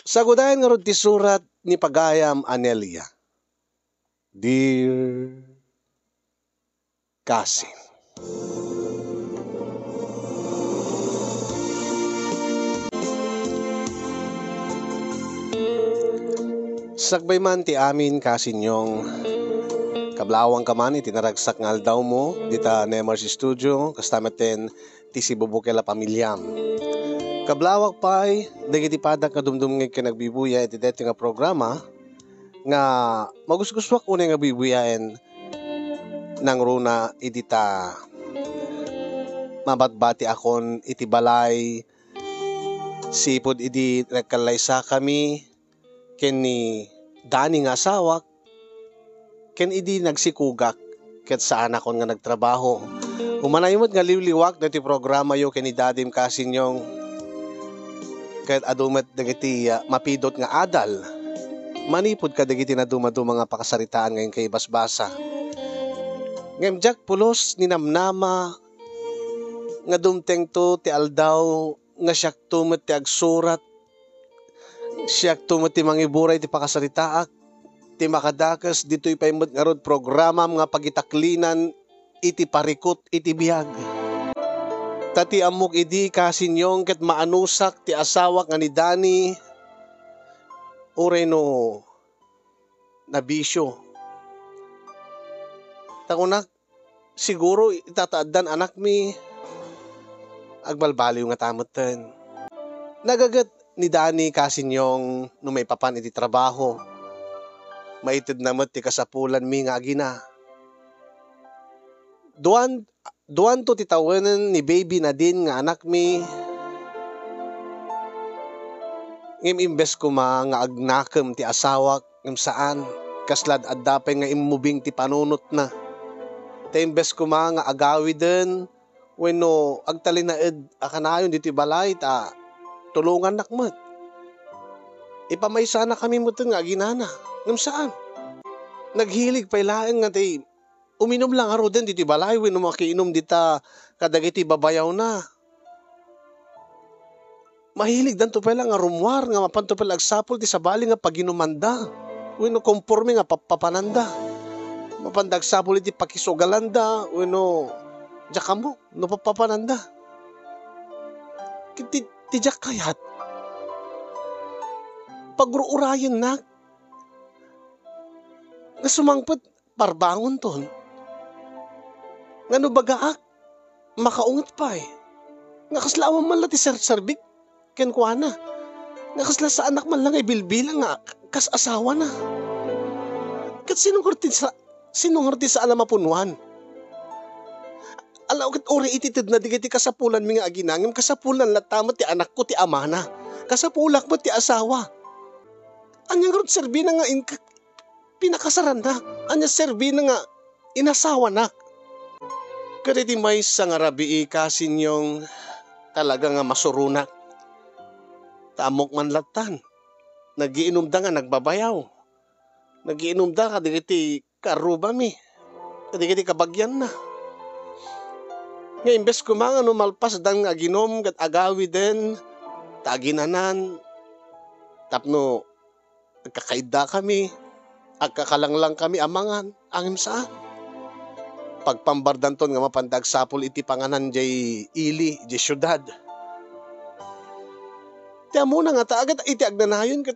Sagudayan nga ron ti surat ni Pagayam Anelia. Dear Cousin. Sagbay man ti amin kasinyong kablawang kaman iti naragsak nga aldaw mo dita Nemars Studio kastamaten ti si Bubukela Pamilyam. Kablawak pa'y dagiti padak nga dumdum nga kinagbibuya iti deti nga programa nga magusguswak unay nga bibuyaen nang runa iti ta mabatbati akon iti balay sipod iti nagkalaysa kami ken ni Dani nga asawak ken idi nagsikugak ket saan akon nga nagtrabaho. Humanaymet nga liwliwak dati programa yo ken ni Dadim kasinyong ket adumet dagiti mapidot nga adal. Manipod ka dagiti na dumadu mga pakasaritaan ngayon kay basbasa. Ngem jak pulos ni namnama nga dumteng to ti aldaw nga siyak tumet ti agsurat siyak tumet ti mangiburay ti pakasaritaak ti makadakas dito'y paimot nga rod programa nga pagitaklinan iti parikot iti biyag. Tati amok idi kasinyong ket maanusak ti asawak nga ni Dani uray no nabisyo. Takunak siguro itataadan anak mi agbalbaliw nga tamoten. Nagagat ni Dani kasinyong no may papan iti trabaho. Maitid namat ti kasapulan mi nga agina. Duan to titawanan ni baby na din nga anak mi. Ngem imbes ko nga agnakem ti asawak ngem saan kaslad addapay nga immubing ti panunot na. Ta imbes ko nga agawiden wenno agtalinaed akanayon diti balay ta tulungan nakmet. Ipamaysa na kami moten nga aginana. Ngem saan? Naghilig pay laeng nga ti uminom lang aro den diti balay wenno makiinom dita kadagiti babayaw na. Mahilig danto pala nga rumwar nga mapanto pala agsapol ti sabali nga paginumanda. Wenno konforme nga papananda. Mapandag sapol iti pakisugalanda wenno jakamo no papananda. Ti jak kayat pagruurayan na nga sumangpet parbangon ton nga no bagaak makaunget pa nga kaslawang man la ti serbik ken kuana nga kasla sa anak man lang ibilbilang nga kas asawa na ket sinungorti sa alamapunwan alaw ket ori ititid na digiti kasapulan mi nga aginangem kasapulan latamet ti anak ko ti amana kasapulak mo ti asawa anyang rod serbi na nga pinakasaran na anya serbi na nga inasawa na kaditi may sa nga rabii kasinyong talaga nga masurunak tamok man latan nagiinom da nga nagbabayaw nagiinom da kadigiti karuba mi kadigiti kabagyan na nga imbes ko mga numalpas dang aginom kat agawi den taginanan tapno agkakaida kami agkakalanglang kami amangan angim saan pagpambardan ton nga mapandag sapol iti panganan jay ili jay syudad ti amo na nga taagat iti agnanayon kat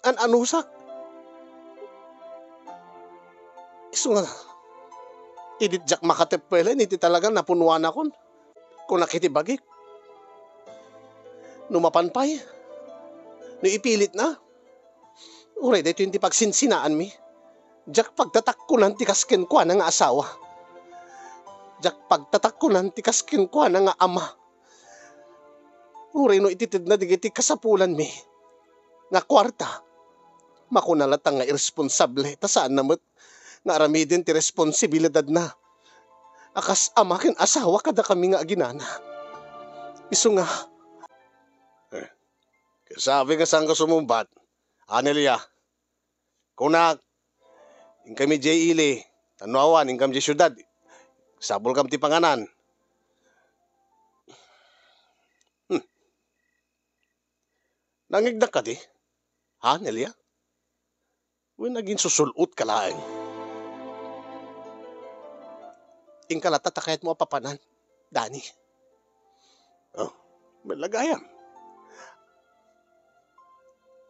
anusak iso nga idit jak makatepelen iti talaga napunuan akon kung nakitibagik numapanpay no ipilit na uray dito yung pagsinsinaan mi jak pagtatakkunan ti kasken kwa na nga asawa jak pagtatakkunan ti kasken kwa na nga ama uray no ititid na digiti kasapulan mi nga kwarta makunalatang nga irresponsable ta saan namot nga aramidin ti responsibilidad na akas ama ken asawa kada kami nga aginana iso nga sabi nga saan ka sumumbat Anelia kunak ing kami jay ili tanuawan ing kami jay syudad sabol kam ti panganan Nangigda ka di? Ha, Nelia? Uy, naging susulot ka lang. Ingkalata takayat mo papanan, Dani. Oh, malagayam.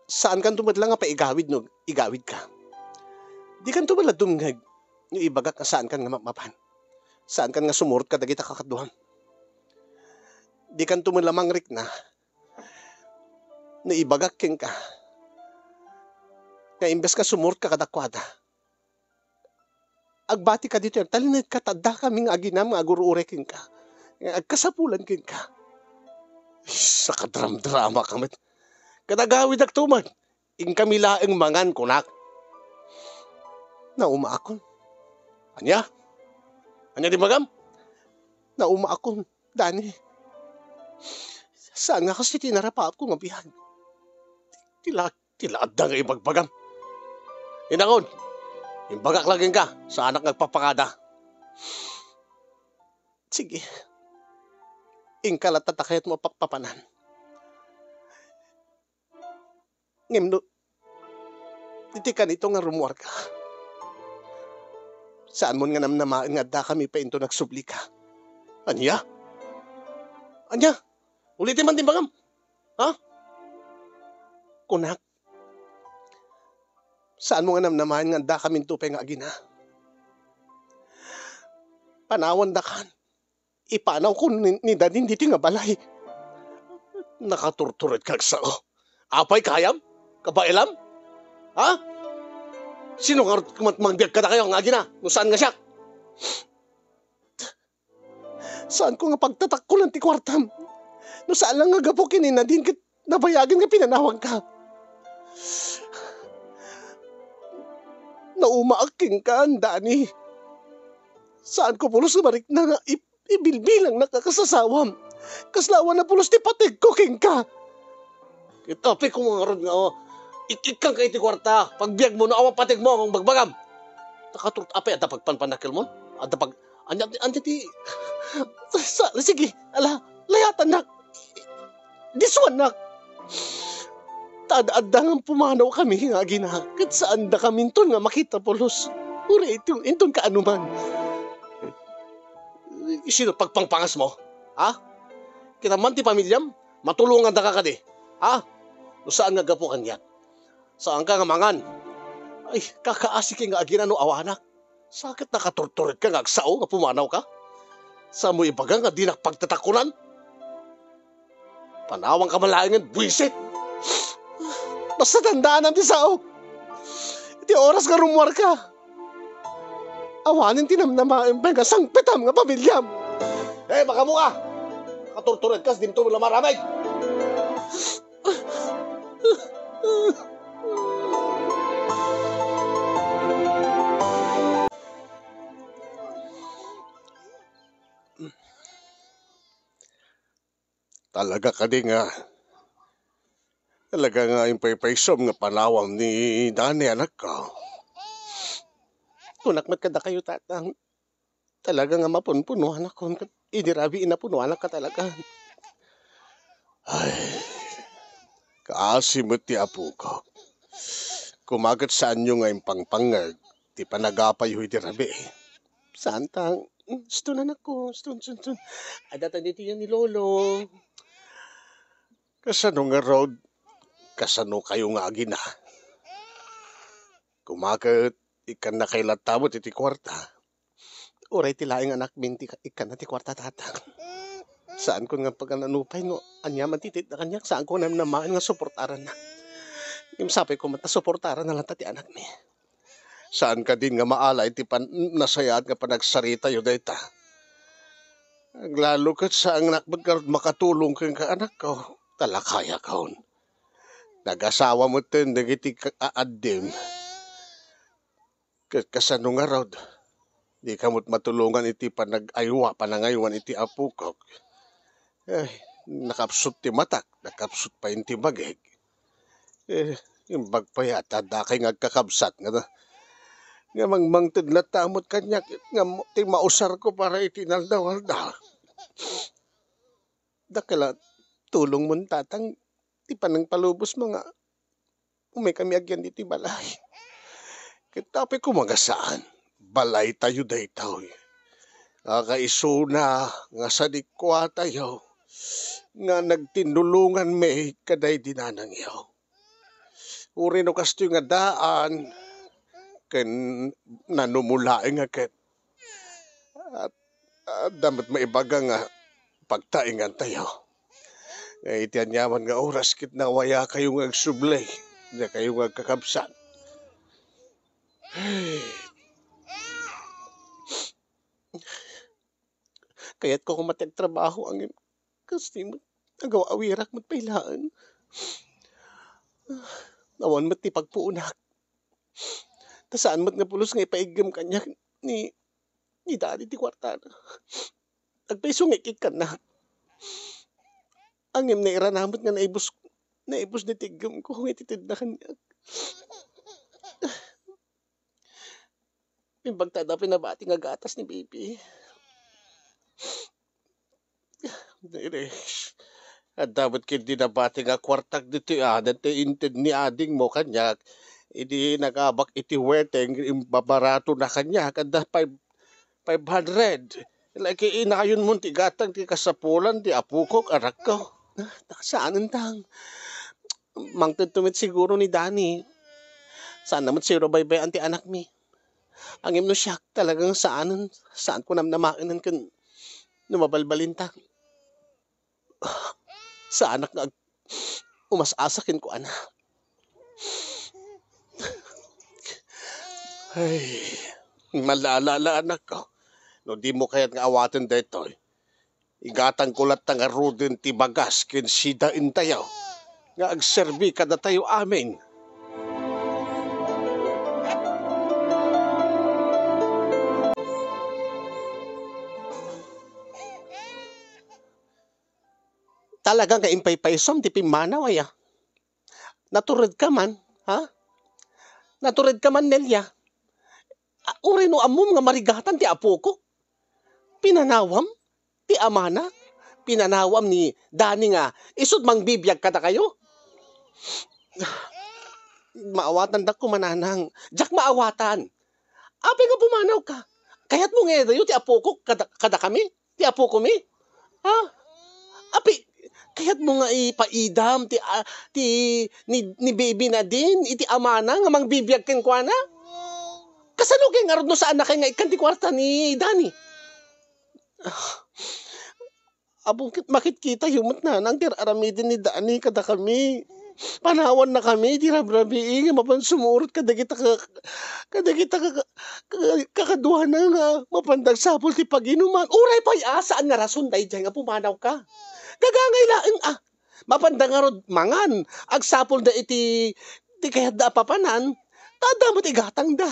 Saan kan tumadla nga pa igawid no? Igawid ka. Di kan tumadla dumngag. Yung ibagak ka saan kan nga mapan. Saan kan nga sumurot ka dagita kakaduhan. Di kan tumadla mangrik na. Na ibagak king ka. Nga imbes ka sumurot ka kadakwada. Agbati ka dito yan. Talinid ka tada kaming aginam nga agurureking ka. Agkasapulan king ka. Sa kadram-drama kamit. Kadagawid ak tuman. Ing kami laeng mangan kunak. Nauma akon. Anya? Anya di magam? Nauma akon, Dani. Saan nga kasi tinarapaap ko nga bihan? Tilaad na nga ibagbagam. Inakon, imbagak laging ka sa anak nagpapakada. Sige. Ingkalat tatakayat mo papanan. Ngimno, iti ka nito nga rumuar ka. Saan mo nga namnamaan nga da kami pa into nagsubli ka? Anya? Anya? Ulitin man din bagam? Ha? Kunak, saan mo nga namnamaan nga da kami tupay nga agina? Panawan da kan. Ipanaw ko ni dadin diti nga balay. Nakaturturet kag sao. Apay kayam? Kabailam? Ha? Sino nga magbiag ka na kayo ang agina? Kung saan nga siya? Saan ko nga pagtatak ko lang ti kwartam? No saan lang nga gapukin ni Nadine kat nabayagin nga pinanawag ka? Naumaaking ka, Dani. Saan ko pulos marik na nga ibilbilang nakakasasawam? Kaslawan na pulos ti patig ko king ka. Itopi ko mga rod nga ikikang ka iti kwarta. Pagbiag mo na awang patig mo ang bagbagam. Nakaturot apay at pagpanpanakil mo. At pag anya ti sige layatan nak. Diswan nak. Tadaad nga pumanaw kami nga gina. Kat saan da kami ton nga makita pulos. Uri inton ka anuman. Sino pagpangpangas mo? Ha? Kita man ti pamilyam? Matulungan da ka di. Ha? O saan nga gapo kanya? Saan ka nga mangan? Ay, kakaasik nga agina no awanak. Sakit nakaturturit ka nga agsao nga pumanaw ka? Sa mo ibaga nga di nakpagtatakunan? Panawang kamalayangan, buwisit! Basta tandaan ang tisao. Iti oras nga rumuar ka. Awanin tinamnamain pa nga sangpetam nga pamilyam. Baka mo ka! Katurturit ka, di mo ito maramay! Talaga ka di nga. Talaga nga yung paypaysom nga panawam ni Dani anak ko. Tunakmat ka da kayo tatang. Talaga nga mapunpunuhan ako. Inirabi inapunuhan ka talaga. Ay, kaasimot ti apo ko. Kumagat saan nyo nga yung pangpangag. Ti panagapay huy ti rabi. Saan tang? Stunan ako. Stun. Adatan dito yan ni Lolo. Kasano nga road? Kasano kayo nga agina? Kumagat ikan na kay latamot iti kwarta. Uray ti laing anak minti ikan na ti kwarta tatang. Saan ko nga pagkananupay no? Anya man titit na kanyak. Saan ko namaan nga suportaran na? Yung sabi ko mata suportaran na lang ti anak ni. Saan ka din nga maalay ti nasayaan nga panagsarita yun dayta. Lalo kat saan nakbagkarod makatulong kang ka anak ko. Talakaya kaon. Nag-asawa mo ten, nagiti kaadim. Kasano nga rod, di kamot matulungan iti panangaywan iti apukok. Nakapsut ti matak, nakapsut pa inti bageg. Yung bagpayata, dakay ngagkakabsat nga mangmangtid na tamot kanya, nga ti mausar ko para itinaldawalda. Dakala, tulong mo tatang, ti panang palubos mga umay kami agyan dito balay. Kitapi ko mga saan, balay tayo daytaw. Kaisuna nga sa dikwa tayo, nga nagtinulungan may kaday dinanang yaw. Uri no kasto nga daan, ken nanumulaing nga ket. At damat maibaga nga pagtaingan tayo. Itian yaman nga oras kit na waya kayo nga agsublay, na kayo nga kakabsan. Kaya't ko kumatag trabaho ang kasi agaw awirak mo't pailaan. Nawan mo't ti pagpuunak. Tasaan mo't nga pulos nga ipaigam kanya ni daddy ti kwartada. Agpaisungikik ka na. Angim na iranamot nga naibos na tigam ko kung ititid na kanya. Pimbagtada pinabati nga gatas ni baby. At dapat kindi nabati nga kwartag dito dati inted ni ading mo kanya. Idi nagabak iti weteng babarato na kanya kada 500. Like inayon mo ti gatang ti kasapulan ti apukok arak ko. Saan tang? Mangtutumit siguro ni Danny. Saan naman si Robaybay anti anak mi? Ang imno siya talagang saan ko namnamainan kan numabalbalinta. Sa anak nga umasasakin ko ana. Ay, malalala anak ko. No di mo kaya't nga awatin dito. Igatang kulat nga rudin ti bagas kin sida intayaw. Nga agserbi kada tayo amin. Talagang kaimpay-paysom ti pimanaw aya. Naturid ka man, ha? Naturid ka man Nelia. Uri no amom nga marigatan ti apo ko. Pinanawam ti amana. Pinanawam ni Dani nga isud mang bibiyag kada kayo. Maawatan da ko mananang. Jak maawatan. Ape nga pumanaw ka. Kaya't mo nga dayo ti apo ko kada kami. Ti apo ko mi. Ha? Ape kaya't mo nga ipaidam ni baby na din iti amana nga mang bibiyag ken kuana. Kasano kay nga no sa anak nga ikan ti kwarta ni Dani. Abong makit-kita humot na nang aramidin ni Dani kada kami. Panawan na kami di rabrabi nga mapan sumurot kada kita kakaduha na nga mapandag sapol ti paginuman. Uray pay saan nga rason dayjay nga pumanaw ka. Gagangay laeng mapanda nga rod mangan agsapol da iti kayat da papanan tadamot igatang da.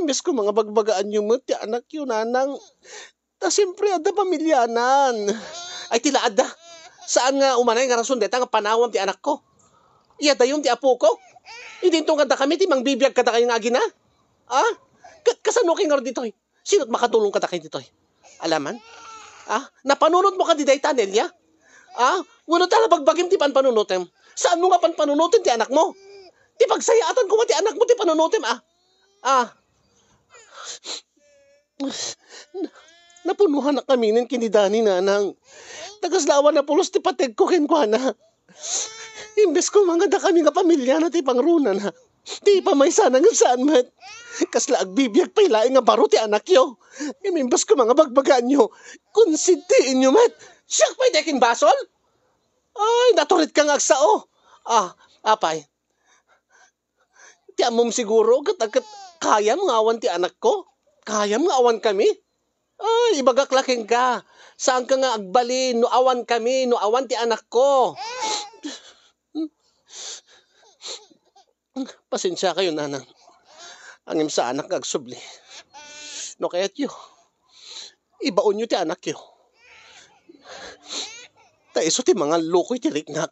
Imbes ko mga bagbagaan yung mo ti anak yun nanang ta siyempre ada pamilyanan ay tilaad da saan nga umanay nga rason deta nga panawam ti anak ko iya dayon ti apo ko hindi itong kada kami ti mang bibiyag kada kayo nga gina kasano kay nga rod dito sino't makatulong kada kayo dito alaman napanunot mo ka di dayta, Nelia? Wala tala bagbagim ti panpanunutem. Saan mo nga panpanunutem ti anak mo? Ti pagsayatan ko ti anak mo ti panunutem, Napunuhan na kami ng kinidani nanang. Tagaslawan na pulos ti pateg ko kenkwana. Imbes ko mga da kami nga pamilya na ti pangruna na. Ti pamaysa na nga saan mat. Kasla agbibiyag pay laing nga baro ti anak yo. Imimbas ko mga bagbagaan nyo. Konsintiin nyo met. Siyak pa'y deking basol? Ay, naturit kang agsao. Apay. Ti amom siguro, kaya mga awan ti anak ko? Kaya mga awan kami? Ay, ibagaklaking ka. Saan ka nga agbalin? No awan kami, no awan ti anak ko. Pasensya kayo, nanang. Angim sa anak agsubli. No kaya't yo. Ibaon nyo ti anak yo. Taiso ti mga lukoy ti riknak.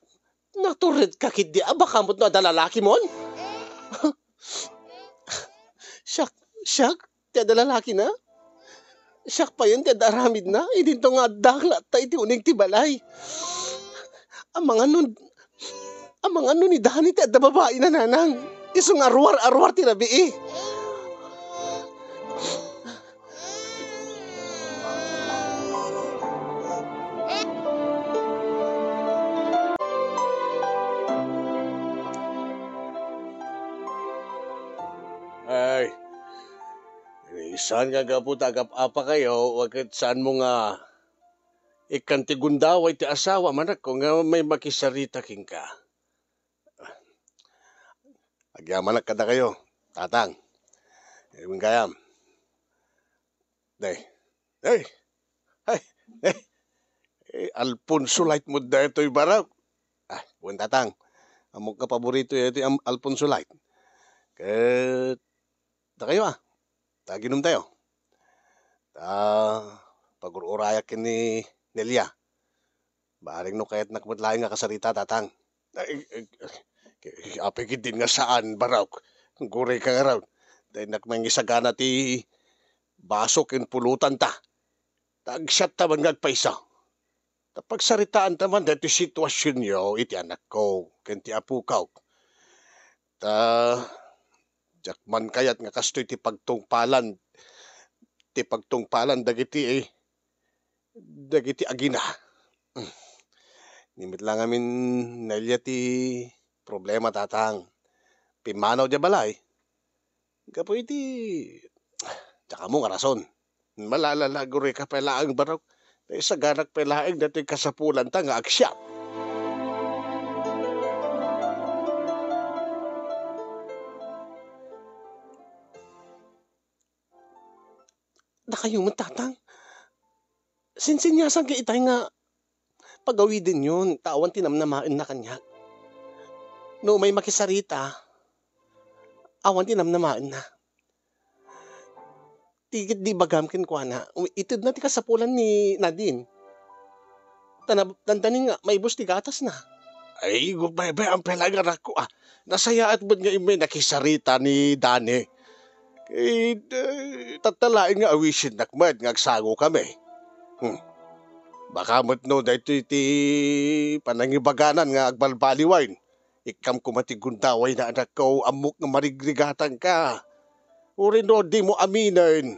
Naturid ka kidi abakamot no adalalaki mon. Siyak, ti adalalaki na. Siyak pa yun ti adaramid na. Idinto nga dakla ta iti uning ti balay. Ang mga nun Amang ano ni Dani ti adda babae na nanang. Isong arwar-arwar ti labi eh. Ay, saan nga gaputa apa kayo, wagkat saan mo nga ikan ti gundaway ti asawa manak ko nga may makisarita king ka. Agyaman na kada kayo, tatang. Ewan kayam. Day. Ay, ay, Alfonso Light mo da ito'y baraw. Buwan tatang. Amok ka paborito ito yung Alfonso Light. Kat, da kayo taginom tayo. Pag-ururayak ni Nelia. Baring no kaya't nakmatlaing nga kasarita tatang. Apikit din nga saan baraw. Guray ka nga raw. Dahil nakmangisagana ti baso kin pulutan ta. Tagsyat ta man ngagpaisa. Tapag saritaan taman dahil ti sitwasyon nyo, iti anak ko, ken ti apu kaw. Jakman kayat nga kastoy ti pagtungpalan. Ti pagtungpalan dagiti agina. Nimit lang amin nalya ti problema tatang. Pimanaw di balay. Kapo iti tsaka mo nga rason. Malalalago rin ka palaang baraw. Dahil sa ganak palaang dati kasapulan ta nga aksya. Da kayo mo tatang. Sinsinyasan kay itay nga pagawidin yun. Tawan tinamnamain na kanya. No may makisarita, awan tinamnamain na. Tigit di bagamkin ko na. Itid na ti kasapulan ni Nadine. Tandanin nga, may bus ti gatas na. Ay, gubay ang pelagar ako Nasaya at ba't nga may nakisarita ni Dani. Tatalain nga awisin nakmad nga agsago kami. Baka mo't no, dahil ti panangibaganan nga agbalbaliwain. Ikam kumatigundaway na anak ko, amok nga marigrigatan ka. Uri no, di mo aminin.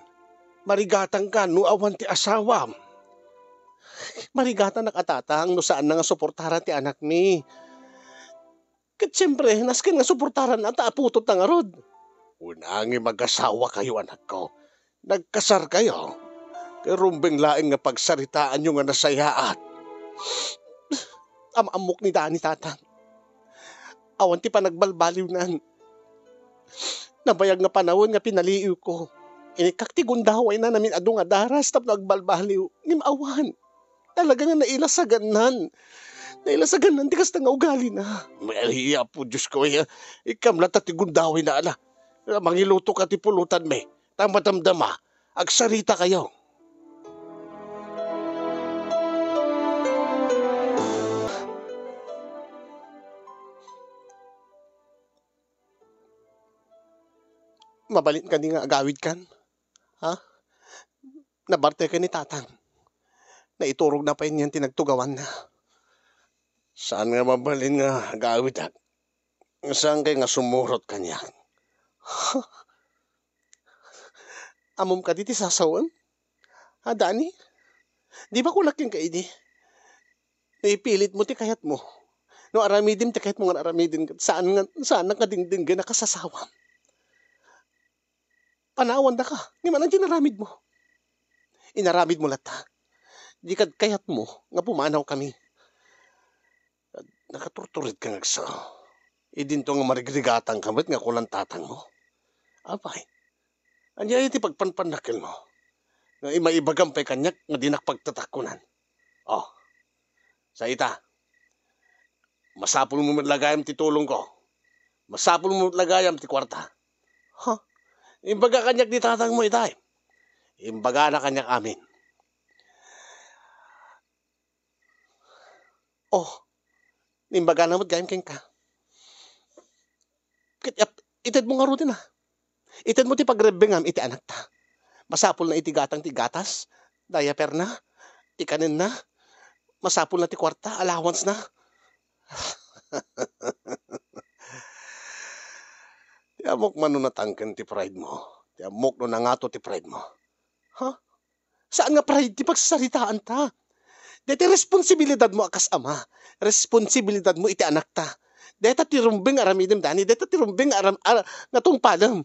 Marigatan ka, no awan ti asawa. Marigatan na katatang, no saan na nga suportaran ti anak mi. Kat siyempre, naskin nga suportaran at aputot na nga rod. Unangi mag-asawa kayo, anak ko. Nagkasar kayo. Kaya rumbeng laing nga pagsaritaan nyo nga nasayaat. Amok ni Dani tatang. Awan ti pa nagbalbaliw nan. Nabayag nga panahon nga pinaliiw ko. Inikak ti gundaway na namin adu nga daras tap nagbalbaliw. Nimawan. Talaga nga nailasaganan. Nailasaganan ti kasta nga ugali na. Mahiya po Diyos ko. Ikam lata ti gundaway na ala. Mangiluto ka ti pulutan me. Tamatamdama. Agsarita kayo. Mabalin ka ni nga agawid kan? Ha? Nabarte ka ni tatang. Naiturog na pa yun yan tinagtugawan na. Saan nga mabalin nga agawid at? Saan kay nga sumurot kanya? Amom ka diti sasawan? Ha, Dani? Di ba kulak yung kaidi? Naipilit mo ti kayat mo. No aramidim ti kayat mo nga aramidin. Saan nga kadingding ka nakasasawam? Panawan da ka. Di man ang ginaramid mo. Inaramid mo lata. Di kad kayat mo nga pumanaw kami. Nakaturturid ka nga sa. Idinto nga marigrigatang kamit nga kulang tatang mo. Apay. Anya iti pagpanpanakil mo. Nga imaibagam pa'y kanyak nga dinakpagtatakunan. Sa ita. Masapul mo matlagayam ti tulong ko. Masapul mo matlagayam ti kwarta. Imbaga kanyak di tatang mo itay. Imbaga na kanyak amin. Imbaga na mo't gayam keng ka. Itad mo nga rutin na. Itad mo ti pagrebengam iti anak ta. Masapul na iti gatang ti gatas. Diaper na. Ikanin na. Masapul na ti kwarta. Allowance na. amok man no natangken ti pride mo. Ti amok no nangato ti pride mo. Ha? Saan nga pride ti pagsasaritaan ta? Deti responsibilidad mo akas ama. Responsibilidad mo iti anak ta. Deta ti rumbeng aramidem dani. Deta ti rumbeng nga tungpalam.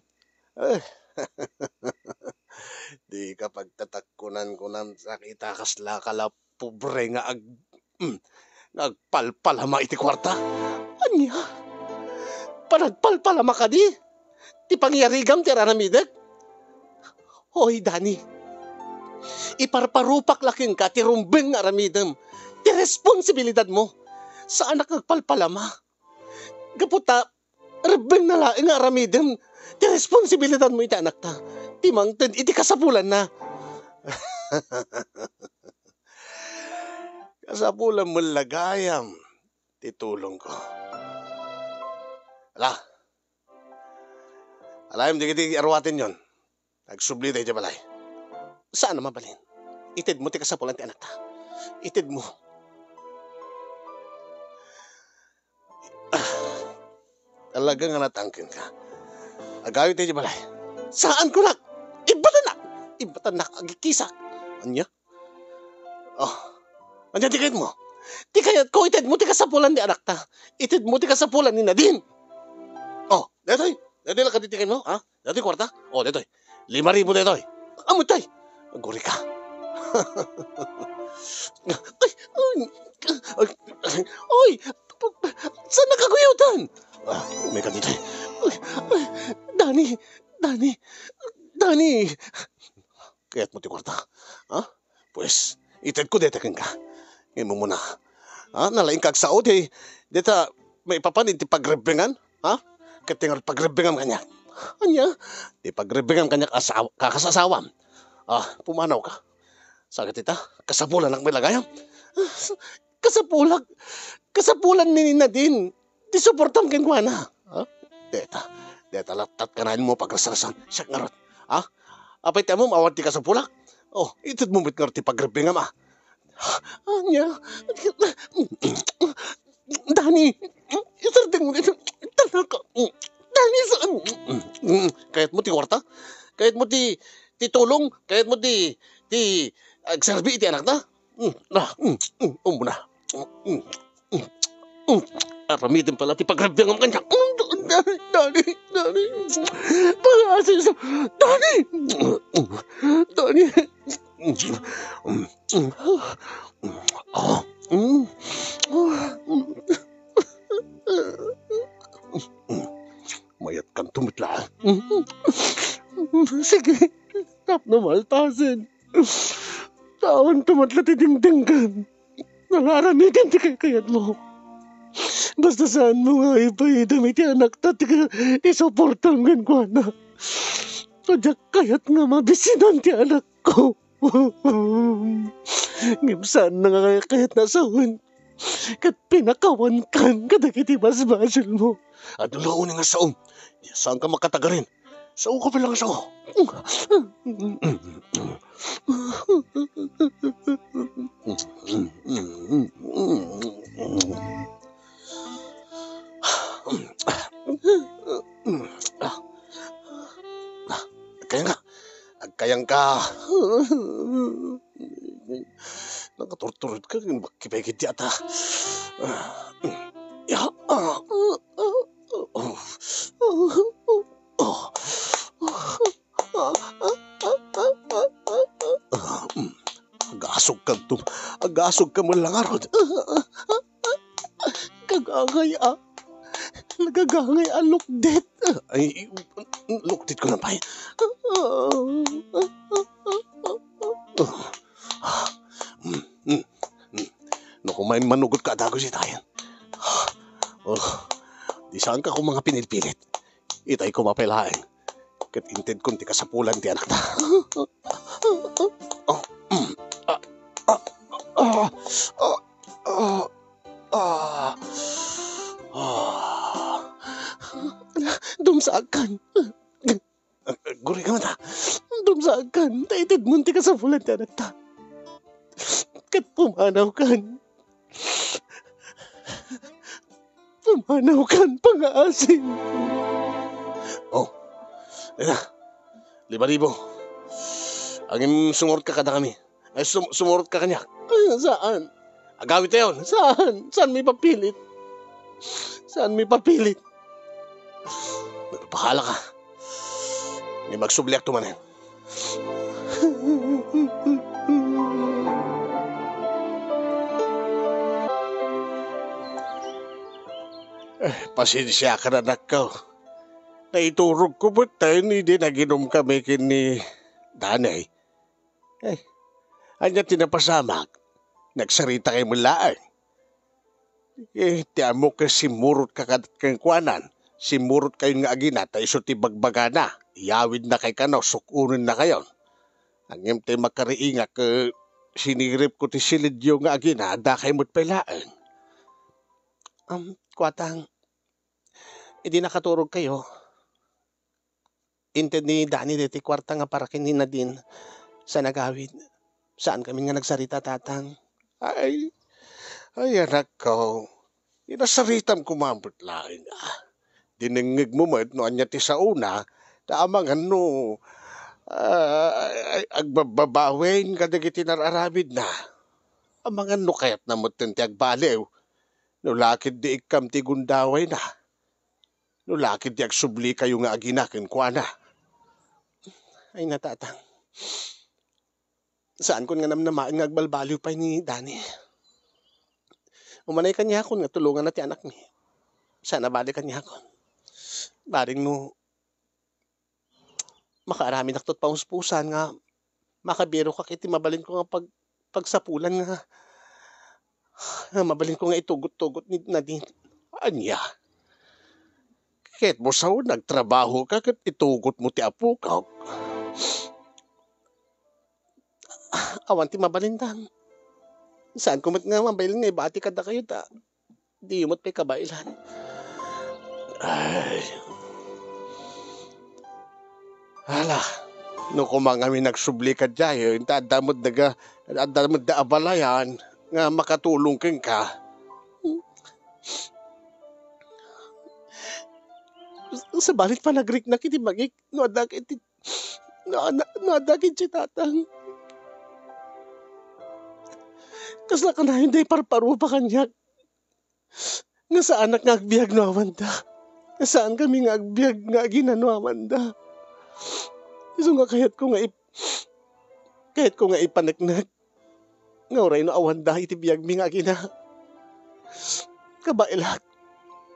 Di ka pagtatakkunan ko ng sakita kasla kala pobre nga agpalpalama iti kwarta. Anya? Panagpalpalama ka di? Ti pangyarigam ti aramidek? Hoy, Dani. Iparparupak laking ka ti rumbeng nga aramidem. Ti responsibilidad mo sa anak agpalpalama. Gaputa, rumbeng na laing nga aramidem. Ti responsibilidad mo iti anak ta. Ti mangted iti kasapulan na. Kasapulan mo lagayam. Ti tulong ko. Alayam di kiti arwatin yon. Nagsubli tayo balay. Saan naman balin? Itid mo ti kasapulan ti anak ta. Itid mo. Talaga nga natangkin ka. Agawin tayo balay. Saan ko nak? Ibatan nak. Agikisak. Anya? Anya tikit mo? Ti kayat ko itid mo ti kasapulan ti anak ta. Itid mo ti kasapulan ni Nadine. Detoy. Detoy lang katitikin mo. Ha? Detoy kwarta? Detoy. 5,000 detoy. Amutay. Guri ka. Ay, saan nakaguyutan? May ka dito. Dani. Kaya't mo ti kwarta. Ha? Pues, itid ko detakin ka. Ngayon mo muna. Ha? Nalaing kagsaod eh. Deta, may papanid ti pagrebengan. Ha? Katingal pagrebengan kanya. Anya? Ti pagrebengan kanya kakasasawam. Pumanaw ka. Sakit ita, kasapulan ang milagayam. Kasapulan ni Nadine. Di suportam ken kuana. Deta latat kanain mo pagkasarasan. Siyak ngarot. Apay ti mo mawad ti kasapulak. Itid mo mit ngarot ti pagrebengam Anya? Dani, isardeng mo dito. Talaka. Dani, saan? Kahit mo ti kwarta? Kahit mo ti tulong? Kahit mo ti agserbi iti anak na? Muna. Aramidin pala ti pagrebengam kanya. Dani. Pag-asis. Dani. Mayat kang tumitla. Sige. Tap na maltasin. Tawan tumatla ti dingdinggan. Nalaramitin ti kayat mo. Basta saan mo nga ipaidam iti anak ta ti suportan gan ko na. Sadya kayat nga mabisinan ti anak ko. Ngimsan na nga kayat nasawin. Kat pinakawan kan kadagiti basbasil mo. At nulaon nga saom. Saan ka makatagarin? Sao ka palang sao? Kayang ka. Nakaturturod ka. Bakipagit yata. Agasog ka mo lang arod. Kagangay nagagangay lukdet. Ay, lukdet ko na pa. Kumain manugot ka dago si tayan. Di saan ka kung mga pinilpilit. Itay ko mapilain. Kat inted kung ti kasapulan ti anak ta. Dumsaakan. Guri ka mata. Dumsaakan. Taited munti kasapulan ti anak ta. Kat pumanaw kan. Pumanaw kan pang-aasin. Oh, ayun na, 5,000. Ang sumurot ka kada kami. Ay, sumurot ka kanya. Ay, saan? Agawit na yun. Saan? Saan may papilit? Saan may papilit? Bahala ka. May magsubliak tumanin. Pasensya ka na nakaw. Naiturog ko ba't tayo hindi naginom kami kini Danay? Eh, anya tinapasamak. Nagsarita kayo mulaan. Tiyan mo ka simurot ka kang kuanan. Simurot kayo nga aginata, iso ti bagbagana. Iyawid na kay kanaw, sukunin na kayo. Ang yung ti makariinga ka sinirip ko ti silidyo nga agina, da kayo mo't pailaan. Kuatang, hindi nakaturog kayo. Inted ni Dani deti kwarta nga para kinina din sa nagawid. Saan kami nga nagsarita, tatang? Ay anak ko. Inasaritam kumambot lain. Dinengeg mo mat no anya ti sa una, taamang ano, agbababawen kadagiti nararabid na. Amang ano kayat na mo ti agbalew. No lakid di ikam ti gundaway na. No lakid di agsubli kayo nga aginakin kwa na. Ay natatang. Saan ko nga namnamain nga agbalbaliw pa ni Dani? Umanay kanya ako nga tulungan na ti anak ni. Sana balik kanya ako. Baring no, makaarami naktot pauspusan nga, makabiro ka kiti mabalin ko nga pagsapulan nga mabalin ko nga itugot-tugot ni Nadine. Anya? Kahit mo sao nagtrabaho ka kat itugot mo ti apo ka. Awan ti mabalintang. Saan ko nga mabailin nga ibati kada kayo ta. Di mo't pa'y kabailan. Ay. Hala. No kumang kami nagsubli ka dyan, tadamod da abalayan, nga makatulong kang ka. Sa balit pa nagrik na kiti magik, no adakit si tatang. Kasla ka na hindi parparo pa kanyak. Nga sa anak nga agbiag no amanda. Nga saan kami nga agbiag nga ginano amanda. Iso nga kahit ko nga ipanagnak. Nga oray no awanda iti biag mi nga gina. Kabailat.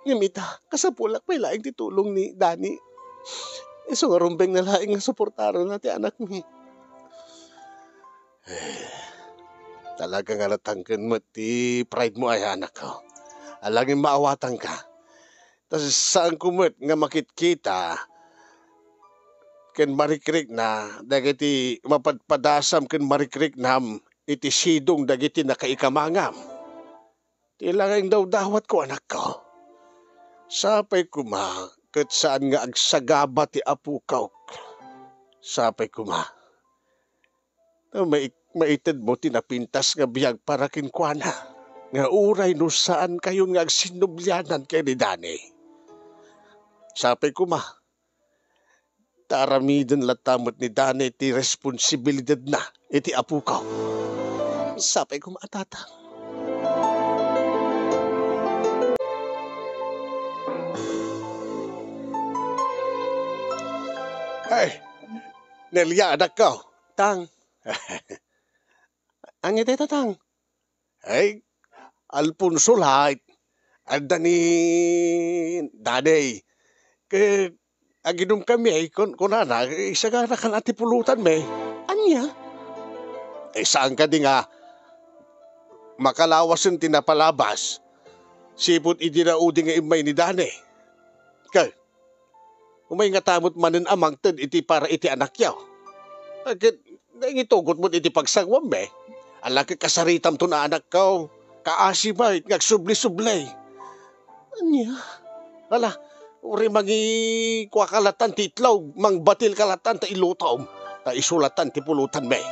Ngimita, kasapulak may laing titulong ni Dani. Iso nga rumbeng na laing nga suportaran na ti anak mi. Talaga nga natangkan mo ti pride mo ay anak ko. Alangin maawatan ka. Tapos saan kumot nga makitkita ken marikrik na dagiti mapadpadasam ken marikrik nam iti sidong dagiti nakaikamangam. Tilangin daw dawat ko anak ko. Sapay kuma ket saan nga agsagaba ti apu kaw. Sapay kuma. Maited mo tinapintas nga biyag para kinkwana. Nga uray no saan kayo nga agsinubyanan kay ni Dani. Sapay kuma. Taramidin latamot ni Dani ti responsibilidad na iti apu kaw. Sapay kuma atatang. Ay, Nelia anak ko. Tang. Ang iti tatang. Ay, Alfonso lahat. Anda ni Danay. Kaya aginom kami ay kunana. Isa ka na kan ati pulutan may. Anya? Eh saan ka di nga makalawas yung tinapalabas. Sipot idinaudi nga imay ni Danay. Kaya umay nga tamot manin amang tad iti para iti anak yaw. Agad, itugot mo iti pagsagwam be. Alaki kasaritam to na anak ko. Kaasibay, ngagsubli-sublay. Anya? Ala, uri magi kwa kalatan ti itlaw, mang batil kalatan ta ilutaw. Ta isulatan ti pulutan be.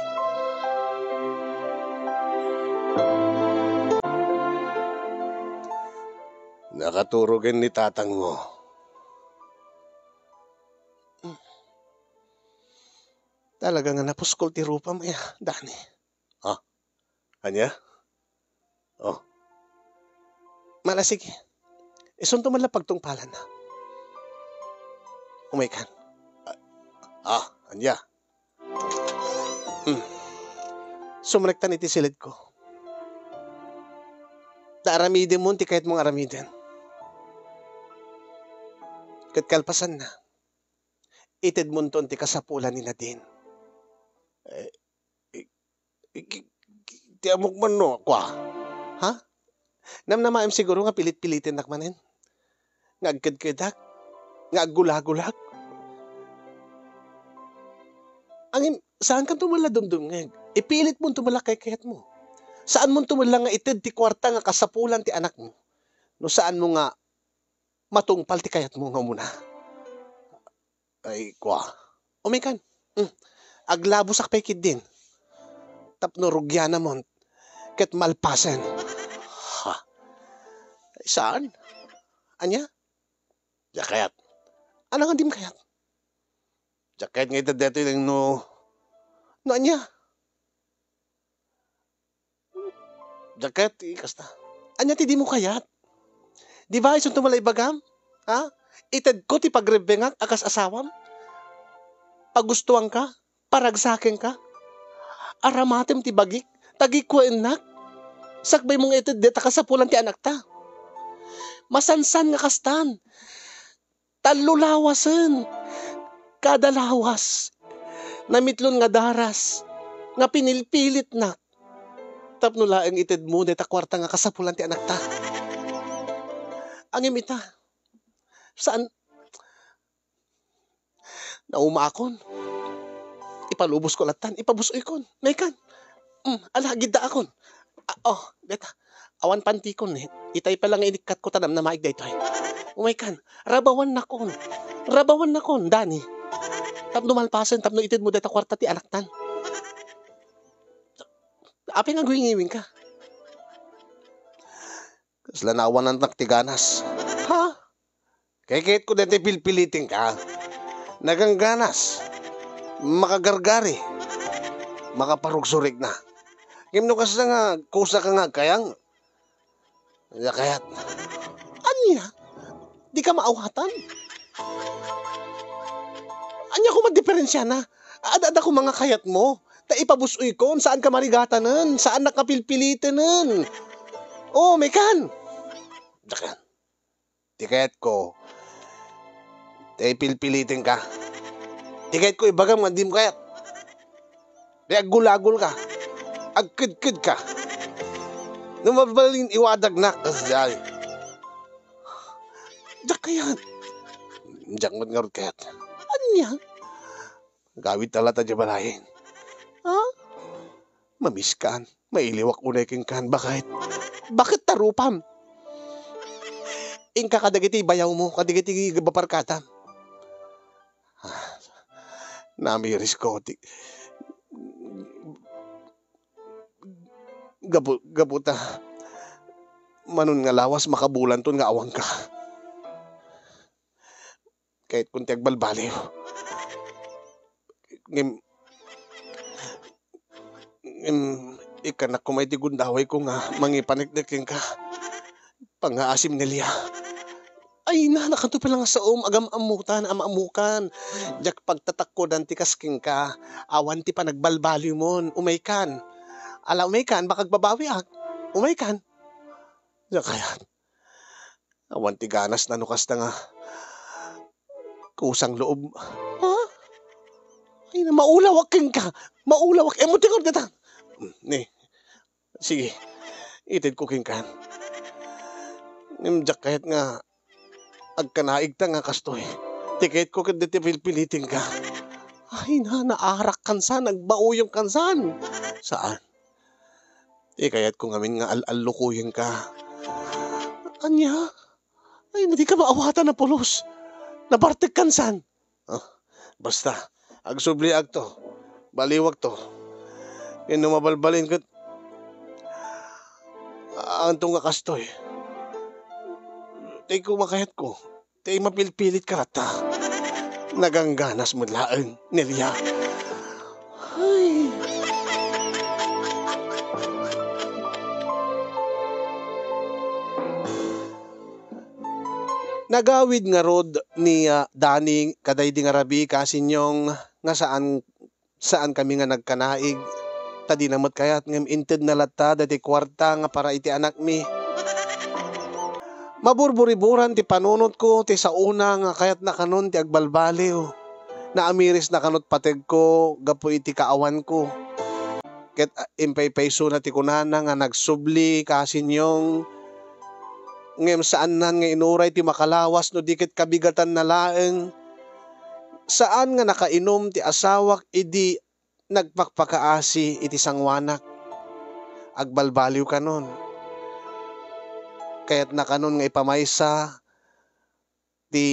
Nakaturugan ni tatang mo. Talaga nga napuskol ti rupa mo ya, Dani. Ah, anya? Oh, malasig. Isunto man lang pagtungpalan na. Umay kan. Anya? Sumunagtan iti silid ko. Da aramidin mo, ti kahit mong aramidin. Kat kalpasan na. Ited mo ti kasapulan ni Nadine. Ti amok man no, kwa. Ha? Namnamaim siguro nga pilit-pilitin nakmanin. Nga agkad-kadak. Nga aggulag-gulag. Saan ka tumala dumdum nga? Ipilit mo tumala kay kayat mo. Saan mo tumala nga ited ti kwarta nga kasapulan ti anak mo? No saan mo nga matungpal ti kayat mo nga muna? Ay, kwa. Umikan. Aglabusak pa ikid din. Tapno rugyana mo. Ket malpasen. Ha? Ay, saan? Anya? Jakayat. Ano nga dim kayat? Jakayat nga itad dito yung no anya? Jakayat, ikasta. Anya ti di mo kayat? Di ba isun tumalay bagam? Ha? Itad ko ti pagrebengak akas asawam? Pagustuhan ka? Paragsakin ka? Aramatem ti bagik? Tagi ko enak? Sakbay mong itad deta kasapulan ti anak ta? Masansan nga kastan? Talulawasan? Kada lawas? Namitlon nga daras? Nga pinilpilit na? Tapno laeng ited mo deta kwarta nga kasapulan ti anak ta? Ang imita? Saan? Naumaakon. Ipalubos ko latan. Ipabusoy kon. Maykan. Alagid da akon. Beta. Awan pantikon eh. Itay pa lang inikat ko tanam na maig da ito eh. Umaykan. Rabawan na kon. Rabawan na kon, Dani. Tapno malpasan. Tapno itid mo deta kwarta ti anak tan. Api nga guwing-iwing ka. Kaslanawan ng naktiganas. Ha? Kaya ko dito pilpilitin ka. Nagangganas. Makagargari. Makaparugsurik na. Kimno kasi nga, kusa ka nga kayang. Kayat. Anya? Di ka maawatan? Anya ko magdiferensya na. Adada ko mga kayat mo. Ta ipabusoy kon. Saan ka marigatanan? Saan nakapilpilitanan? May kan. Dakan. Di kayat ko. Di pilpilitin ka. Di kayat ko ibagam nga di mo kayat. Di agulagul ka. Agkid-kid ka. Numabalin iwadag na. Kasi Dak kayat. Diyak mo nga rin kayat. Anya? Gawit talata di balayin. Ha? Mamiskan. Mailiwak unay king kan. Bakit tarupam? Ingka kadagiti bayaw mo. Kadagiti baparkata. Namiris ko. Gabuta. Manon nga lawas makabulan ton nga awang ka. Kahit kunti agbalbaliw. Ikanak ko may tigundaway ko nga mangipaniknikin ka. Pangaasim niliya. Ay na, nakanto pa lang sa amamukan. Diyak pagtatakko dan ti kasking ka. Awan ti pa nagbalbaliw mon. Umaykan. Umaykan, baka babawi ak. Umaykan. Diyak kaya. Awan ti ganas na nukas na nga. Kusang loob. Ha? Ay na, maulawak ka. Maulawak. Mo tingod ka ta. Sige. Itid ko king kan. Diyak kahit nga agkanaig ta nga kastoy. Tikit ko kit diti pilpilitin ka. Ay na, naarak kansan, nagbauyong kansan. Saan? Kayat ko ngamin nga al-lukuyin ka. Anya? Ay, hindi ka maawatan na pulos. Nabartik kansan. Basta, agsubli agto. Baliwag to. Mabalbalin kat. Antong nga kastoy. Tay ko makayat ko. Tay mapilpilit ka rata. Nagangganas mo laang, Nelia. Ay. Nagawid nga rod ni Dani kaday di nga rabi kasinyong nga saan kami nga nagkanaig. Tadi namot kayat ngem inted na lata dati kwarta nga para iti anak mi. Maburburiburan ti panunot ko ti sa una nga kayat na kanon ti agbalbaliw. Naamiris na kanot pateg ko gapo iti kaawan ko. Ket impay-payso na ti kunana nga nagsubli kasinyong ngem saan nan nga inuray ti makalawas no dikit kabigatan na laeng. Saan nga nakainom ti asawak idi nagpakpakaasi iti sangwanak. Agbalbaliw kanon. Kaya't na kanon nga ipamaysa ti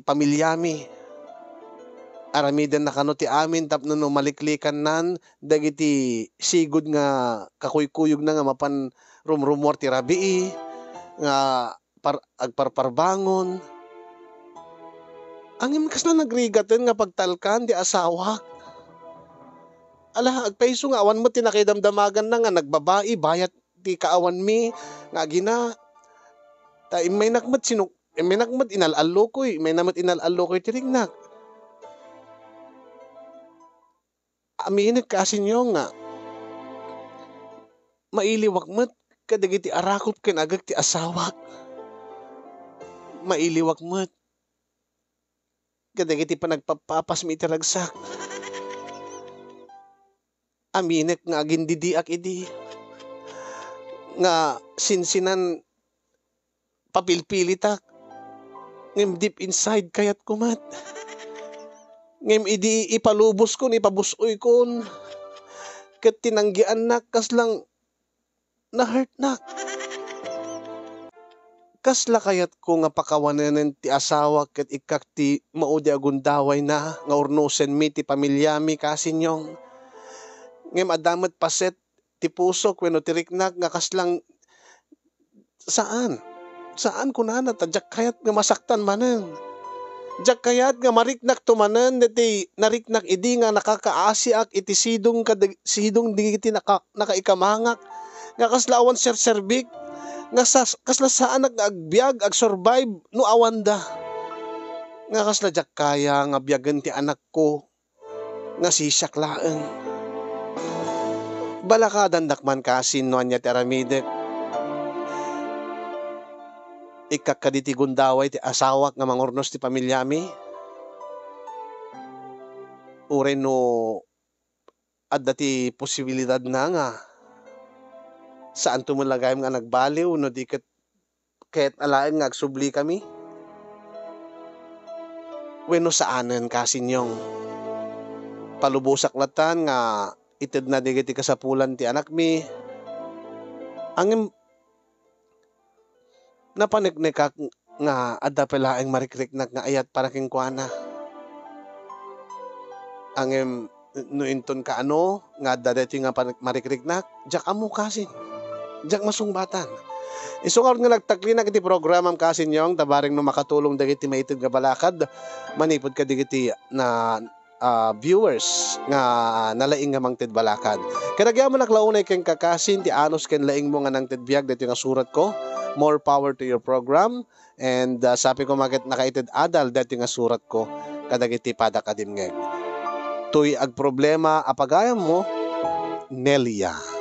pamilyami. Aramiden na kanon ti amin tapno no maliklikan nan dagiti sigud nga kakuykuyog na nga mapan rumrumor ti rabii nga agparparbangon. Angin kas na nagrigaten nga pagtalkan di asawa. Ala agpaiso nga awan mo tinakidamdamagan na nga nagbabai bayat ti kaawan mi nga gina. Ta may nakmat may nakmat inalalo koy, may namat inalalo koy tirignak. Aminit kasi nyo nga mailiwak mat kadagiti arakop ken agag ti asawak. Mailiwak mat kadagiti panagpapapas mi iti ragsak. Aminet nga agin didiak idi nga sinsinan papilpilitak ngem deep inside kayat kumat ngem idi ipalubos kon ipabusoy kon ket tinanggian nak kaslang na-hurt nak. Kasla kayat ko nga pakawanen ti asawa ket ikak ti maudi agundaway na nga urnosen mi ti pamilyami kasinyong. Ngem adamet paset ti puso wenno ti riknak nga kaslang saan? Saan kunana ta jak kayat nga masaktan manen. Jak kayat nga mariknak tumanen deti nariknak idi nga nakakaasi ak iti sidong digiti nakaikamangak nga kasla awan serserbik nga kasla saan agbiag ag-survive no awanda nga kasla jak kaya nga biyagen ti anak ko nga sisyak laeng. Balakadan dakman kasin no anya ti aramidek. Ikakaditi gundaway ti asawak nga mangurnos ti pamilyami. Ure no adda ti posibilidad na nga saan tumulagay nga nagbaliw no di ket alaen nga agsubli kami. Wenno saanen kasinyong palubosak latan nga ited na digiti kasapulan ti anak mi. Angem napaniknikak nga adda palaeng marikriknak nga ayat para king kuana. Angem no inton ka ano nga adda deti nga marikriknak jak amo kasin. Jak masungbatan. Isungar nga nagtaklinak iti programam kasinyong tabaring no makatulong dagiti maited nga balakad manipod ka digiti na viewers nga nalaing nga mangted balakad. Kanagya mo naklaunay ken kakasin ti anos ken laing mo nga nangted biag dito nga surat ko. More power to your program and sabi ko makit nakaited adal dito nga surat ko kadagiti padak adimngeg. Tuy ag problema apagayam mo Nelia.